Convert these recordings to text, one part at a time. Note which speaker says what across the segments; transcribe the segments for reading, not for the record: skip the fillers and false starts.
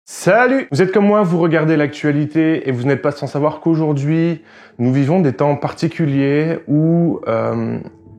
Speaker 1: Salut! Vous êtes comme moi, vous regardez l'actualité et vous n'êtes pas sans savoir qu'aujourd'hui, nous vivons des temps particuliers où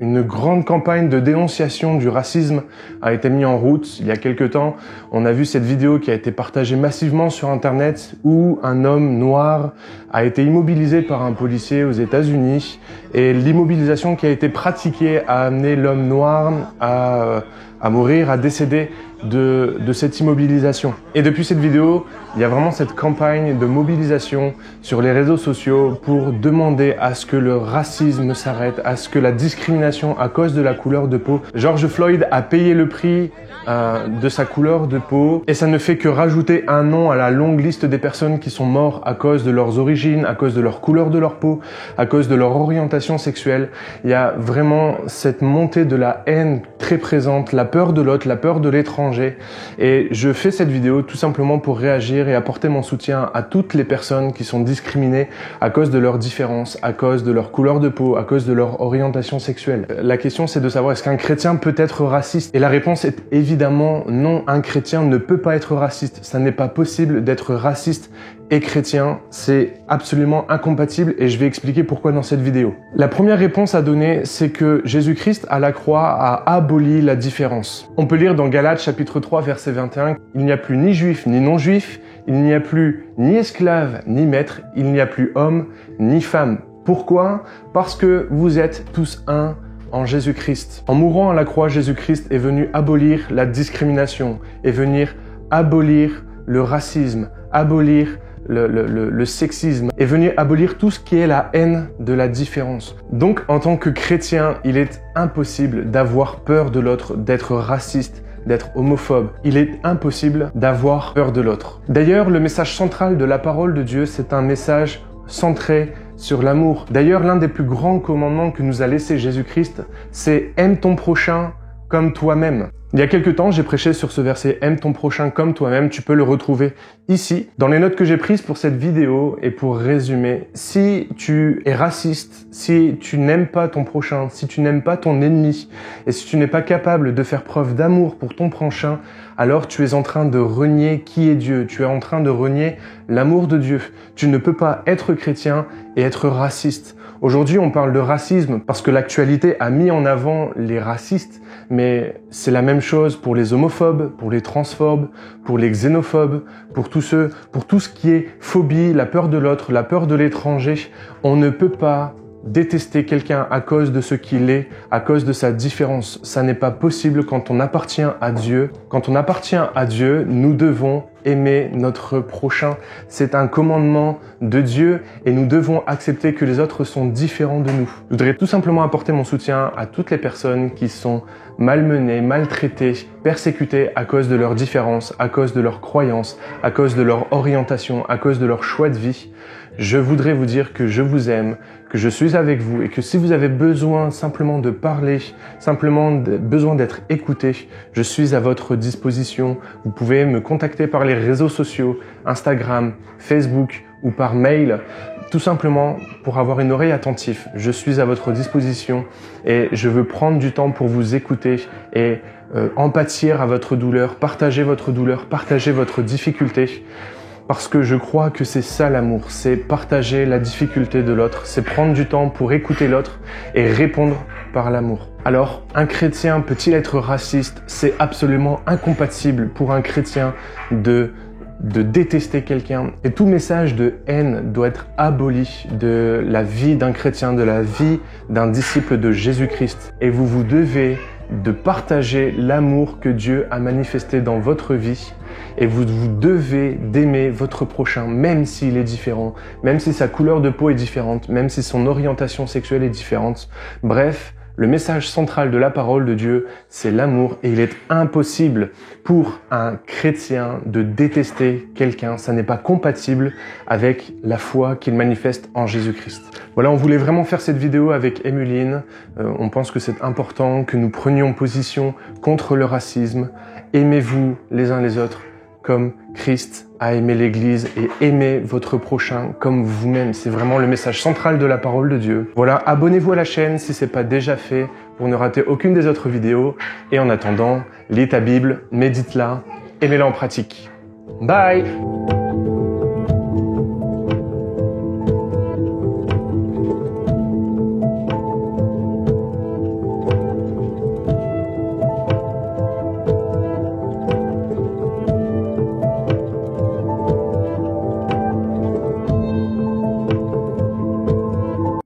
Speaker 1: une grande campagne de dénonciation du racisme a été mise en route. Il y a quelques temps, on a vu cette vidéo qui a été partagée massivement sur Internet où un homme noir a été immobilisé par un policier aux États-Unis et l'immobilisation qui a été pratiquée a amené l'homme noir à mourir, à décéder de cette immobilisation. Et depuis cette vidéo, il y a vraiment cette campagne de mobilisation sur les réseaux sociaux pour demander à ce que le racisme s'arrête, à ce que la discrimination à cause de la couleur de peau. George Floyd a payé le prix de sa couleur de peau et ça ne fait que rajouter un nom à la longue liste des personnes qui sont mortes à cause de leurs origines, à cause de leur couleur de leur peau, à cause de leur orientation sexuelle. Il y a vraiment cette montée de la haine très présente, la peur de l'autre, la peur de l'étranger. Et je fais cette vidéo tout simplement pour réagir et apporter mon soutien à toutes les personnes qui sont discriminées à cause de leurs différences, à cause de leur couleur de peau, à cause de leur orientation sexuelle. La question c'est de savoir est-ce qu'un chrétien peut être raciste? Et la réponse est évidemment non, un chrétien ne peut pas être raciste. Ça n'est pas possible d'être raciste et chrétien, c'est absolument incompatible et je vais expliquer pourquoi dans cette vidéo. La première réponse à donner, c'est que Jésus-Christ à la croix a aboli la différence. On peut lire dans Galates chapitre 3 verset 21, « Il n'y a plus ni juif ni non-juif, il n'y a plus ni esclave ni maître, il n'y a plus homme ni femme. » Pourquoi? Parce que vous êtes tous un en Jésus-Christ. En mourant à la croix, Jésus-Christ est venu abolir la discrimination, est venu abolir le racisme, abolir le sexisme, est venu abolir tout ce qui est la haine de la différence. Donc, en tant que chrétien, il est impossible d'avoir peur de l'autre, d'être raciste, d'être homophobe. Il est impossible d'avoir peur de l'autre. D'ailleurs, le message central de la parole de Dieu, c'est un message centré sur l'amour. D'ailleurs, l'un des plus grands commandements que nous a laissé Jésus-Christ, c'est « Aime ton prochain comme toi-même ». Il y a quelques temps, j'ai prêché sur ce verset « Aime ton prochain comme toi-même ». Tu peux le retrouver ici, dans les notes que j'ai prises pour cette vidéo. Et pour résumer, si tu es raciste, si tu n'aimes pas ton prochain, si tu n'aimes pas ton ennemi, et si tu n'es pas capable de faire preuve d'amour pour ton prochain, alors tu es en train de renier qui est Dieu. Tu es en train de renier l'amour de Dieu. Tu ne peux pas être chrétien et être raciste. Aujourd'hui, on parle de racisme parce que l'actualité a mis en avant les racistes, mais c'est la même chose pour les homophobes, pour les transphobes, pour les xénophobes, pour tous ceux, pour tout ce qui est phobie, la peur de l'autre, la peur de l'étranger. On ne peut pas détester quelqu'un à cause de ce qu'il est, à cause de sa différence. Ça n'est pas possible quand on appartient à Dieu. Quand on appartient à Dieu, nous devons aimer notre prochain. C'est un commandement de Dieu et nous devons accepter que les autres sont différents de nous. Je voudrais tout simplement apporter mon soutien à toutes les personnes qui sont malmenées, maltraitées, persécutées à cause de leurs différences, à cause de leurs croyances, à cause de leur orientation, à cause de leur choix de vie. Je voudrais vous dire que je vous aime, que je suis avec vous et que si vous avez besoin simplement de parler, simplement besoin d'être écouté, je suis à votre disposition. Vous pouvez me contacter par les réseaux sociaux, Instagram, Facebook ou par mail, tout simplement pour avoir une oreille attentive. Je suis à votre disposition et je veux prendre du temps pour vous écouter et empâtir à votre douleur, partager votre difficulté. Parce que je crois que c'est ça l'amour, c'est partager la difficulté de l'autre, c'est prendre du temps pour écouter l'autre et répondre par l'amour. Alors, un chrétien peut-il être raciste? C'est absolument incompatible pour un chrétien de détester quelqu'un. Et tout message de haine doit être aboli de la vie d'un chrétien, de la vie d'un disciple de Jésus-Christ. Et vous devez de partager l'amour que Dieu a manifesté dans votre vie. Et vous devez d'aimer votre prochain, même s'il est différent, même si sa couleur de peau est différente, même si son orientation sexuelle est différente. Bref, le message central de la parole de Dieu, c'est l'amour. Et il est impossible pour un chrétien de détester quelqu'un. Ça n'est pas compatible avec la foi qu'il manifeste en Jésus-Christ. Voilà, on voulait vraiment faire cette vidéo avec Emeline. On pense que c'est important que nous prenions position contre le racisme. Aimez-vous les uns les autres comme Christ a aimé l'Église et aimez votre prochain comme vous-même. C'est vraiment le message central de la parole de Dieu. Voilà, abonnez-vous à la chaîne si ce n'est pas déjà fait pour ne rater aucune des autres vidéos. Et en attendant, lis ta Bible, médite-la et mets-la en pratique. Bye!